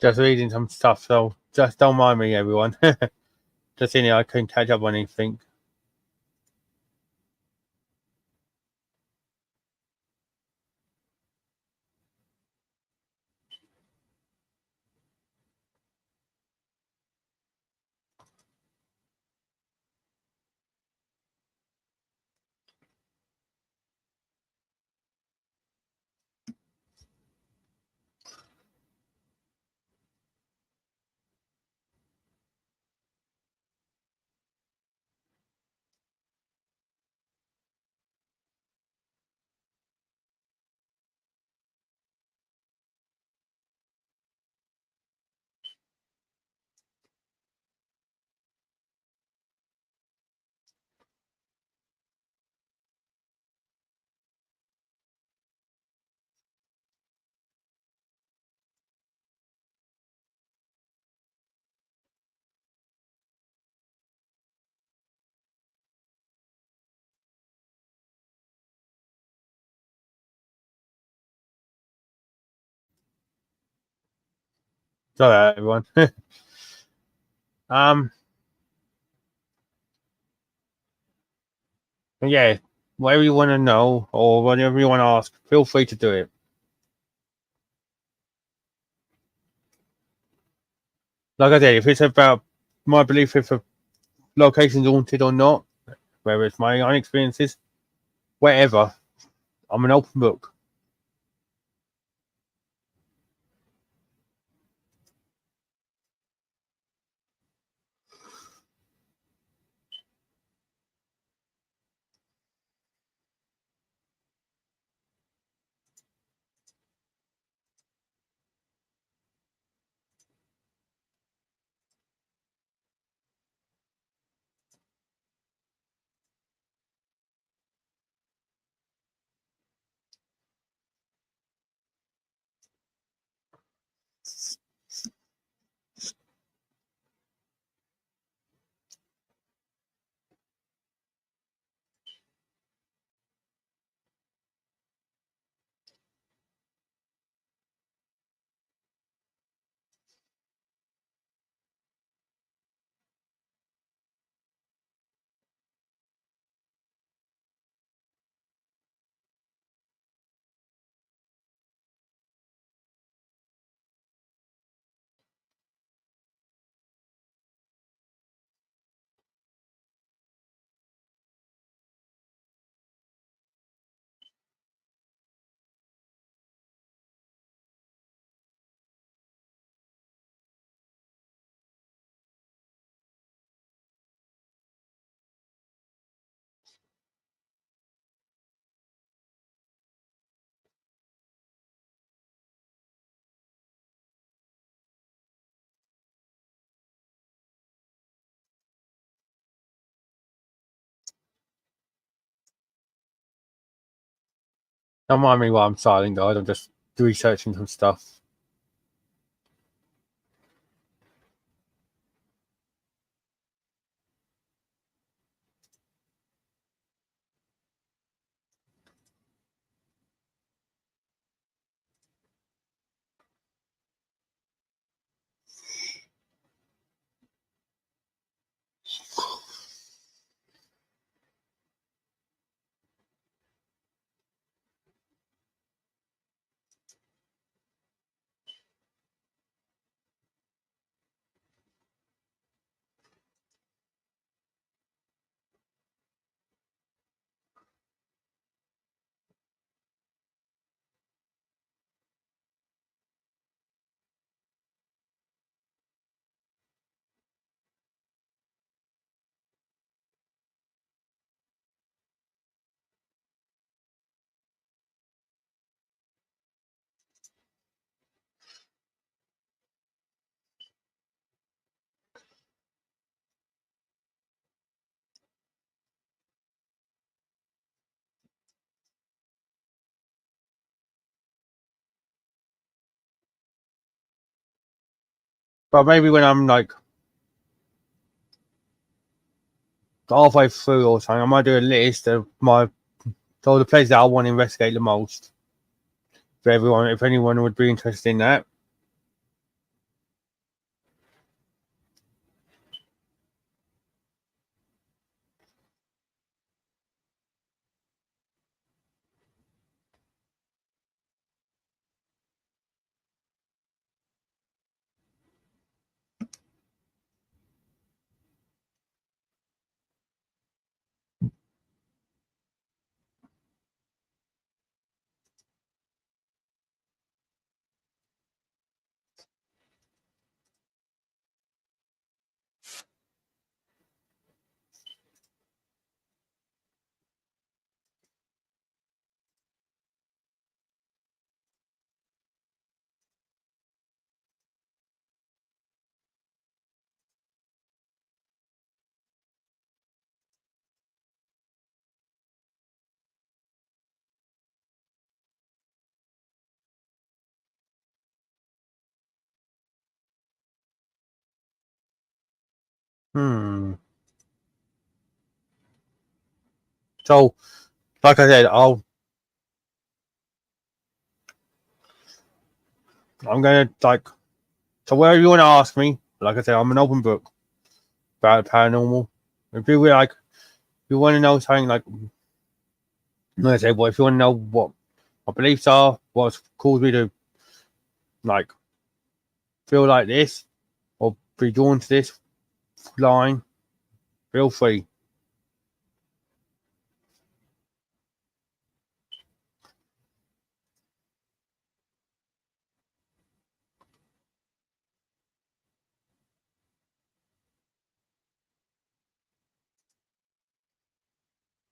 Just reading some stuff, so just don't mind me, everyone. Just in here, I couldn't catch up on anything. Sorry, everyone. um, yeah, whatever you want to know or whatever you want to ask, feel free to do it. Like I said, if it's about my belief if a location's haunted or not, whether it's my own experiences, whatever, I'm an open book. Don't mind me while I'm silent, guys. I'm just researching some stuff. But maybe when I'm like halfway through or something, I might do a list of all the places that I want to investigate the most for everyone. If anyone would be interested in that. Hmm. So, like I said, I'm gonna like. So whatever you want to ask me, like I said, I'm an open book about paranormal. If you like, if you want to know something like I said, well, if you want to know what my beliefs are, what's caused me to like feel like this or be drawn to this line, feel free.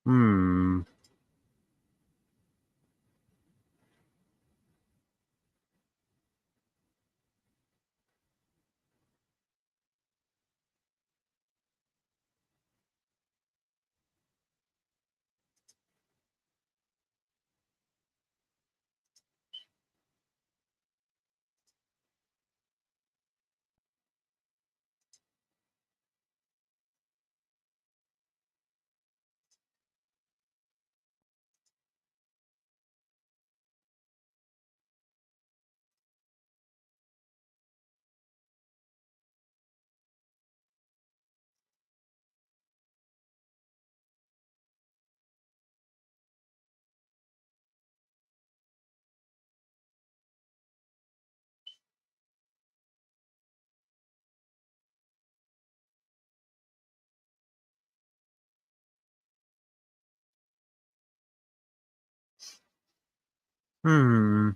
Hmm. Hmm.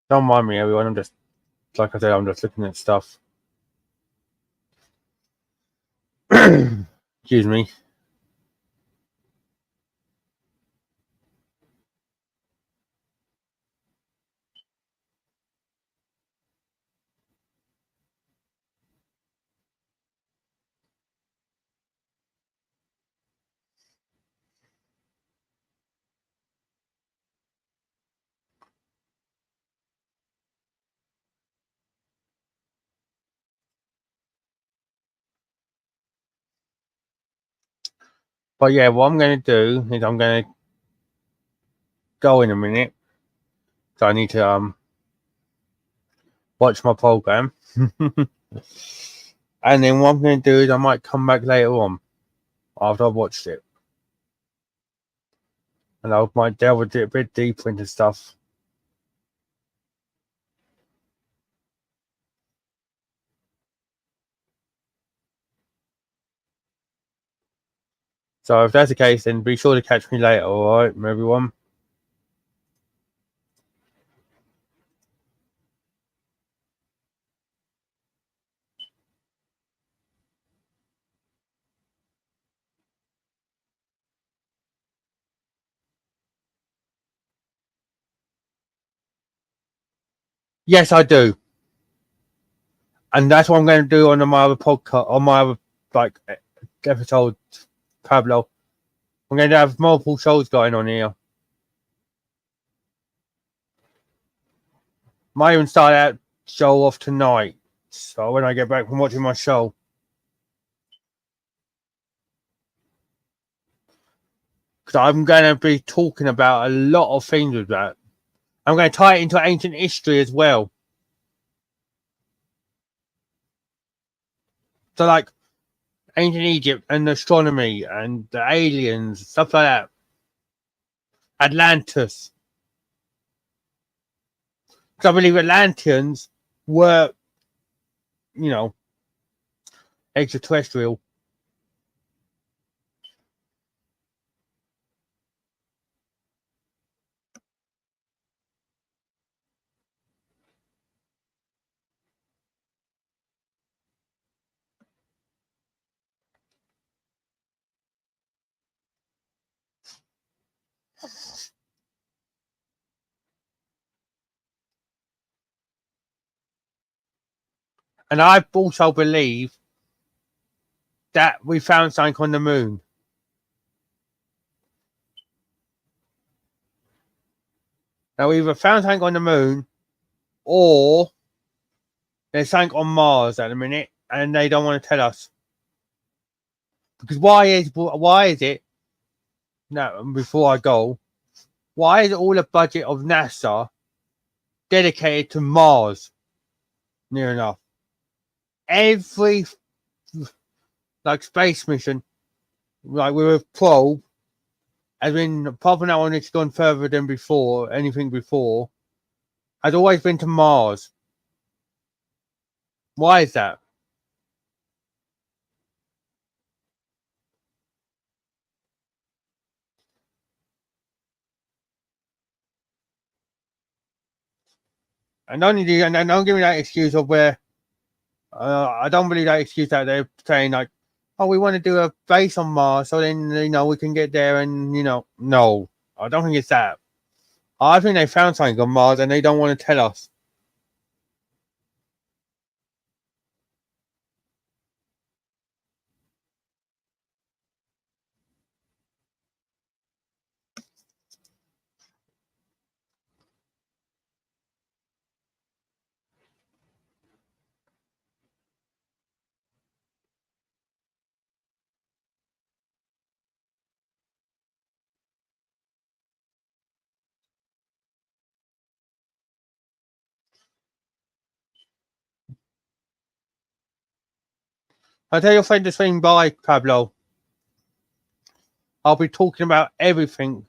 Don't mind me, everyone. I'm just, like I said, I'm just looking at stuff. Excuse me. But yeah, what I'm going to do is I'm going to go in a minute. So I need to watch my program. And then what I'm going to do is I might come back later on after I've watched it. And I might delve a bit deeper into stuff. So if that's the case, then be sure to catch me later, alright, everyone? Yes, I do. And that's what I'm going to do on my other podcast, on my other, like, episode, Pablo. I'm going to have multiple shows going on here. Might even start that show off tonight. So when I get back from watching my show. Because I'm going to be talking about a lot of things with that. I'm going to tie it into ancient history as well. So, like, ancient Egypt and astronomy and the aliens, stuff like that. Atlantis. Because I believe Atlanteans were, you know, extraterrestrial. And I also believe that we found something on the moon. Now, we either found something on the moon or there's something on Mars at the minute and they don't want to tell us. Because why is it, now, before I go, why is all the budget of NASA dedicated to Mars? Near enough. Every, like, space mission, like with a probe, has been, apart from that one, it's gone further than before, anything before, has always been to Mars. Why is that? And don't give me that excuse of where I don't believe that excuse that they're saying like, oh, we want to do a base on Mars, so then we can get there, and no, I don't think it's that. I think they found something on Mars and they don't want to tell us. I tell your friend to swing by, Pablo. I'll be talking about everything.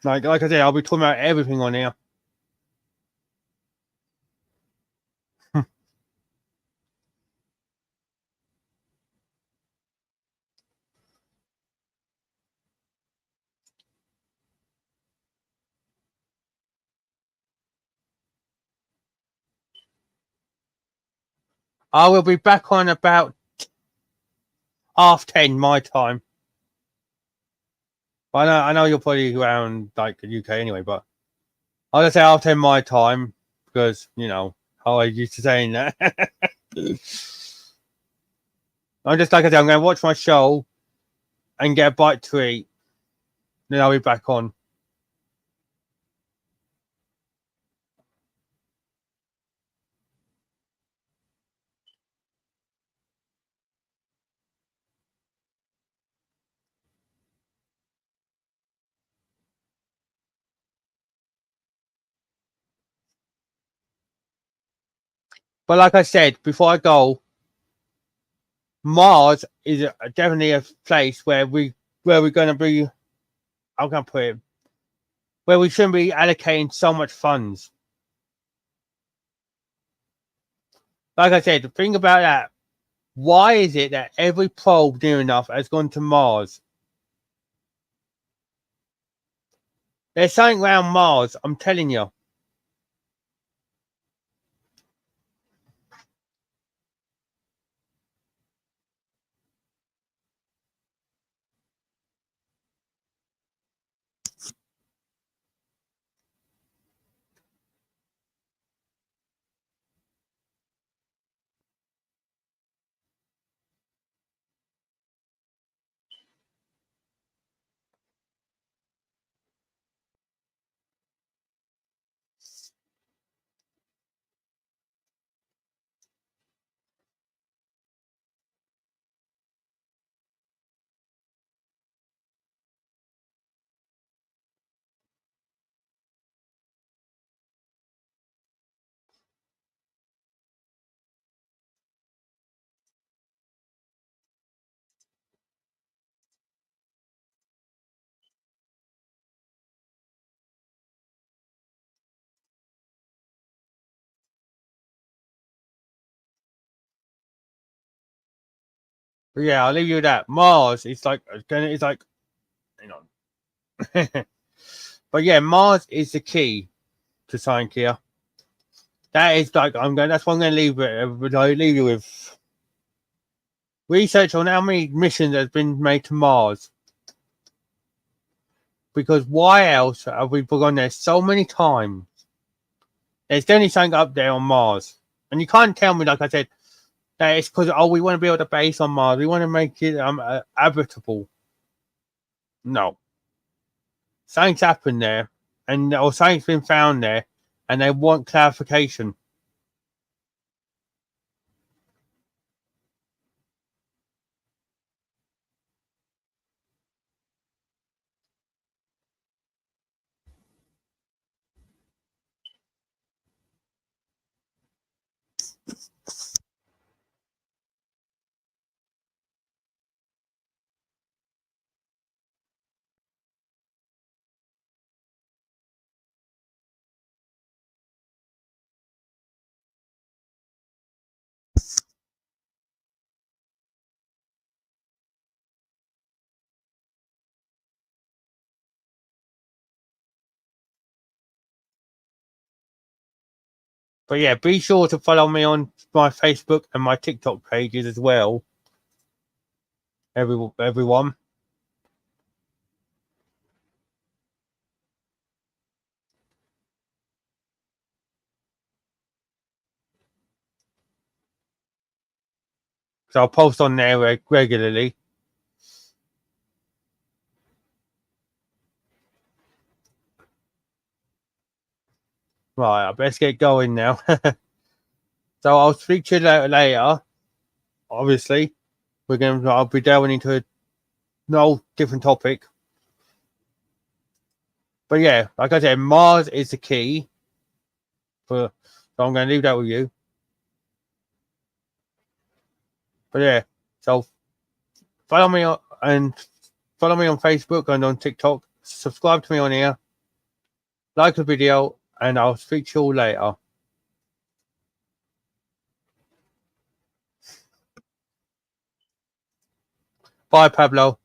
Like I said, I'll be talking about everything on here. I will be back on about 10:30 my time. I know you're probably around like the UK anyway, but I'll just say 10:30 my time because you know how I used to saying that. I'm just like I said, I'm going to watch my show and get a bite to eat. Then I'll be back on. But like I said, before I go, Mars is definitely a place where we're going to be. How can I put it? Where we shouldn't be allocating so much funds. Like I said, think about that. Why is it that every probe near enough has gone to Mars? There's something around Mars, I'm telling you. But yeah, I'll leave you with that. Mars is like, hang on. But yeah, Mars is the key to science here. That is like that's what I'm gonna leave you with. Research on how many missions has been made to Mars. Because why else have we gone there so many times? There's definitely something up there on Mars. And you can't tell me, like I said, that it's because we want to build a base on Mars. We want to make it habitable. No. Something's happened there, or something's been found there, and they want clarification. But yeah, be sure to follow me on my Facebook and my TikTok pages as well. Everyone. So I'll post on there regularly. Right, I best get going now. So I'll speak to you later. Obviously, I'll be delving into a no different topic. But yeah, like I said, Mars is the key. So I'm going to leave that with you. But yeah, so follow me on Facebook and on TikTok. Subscribe to me on here. Like the video, and I'll speak to you all later. Bye, Pablo.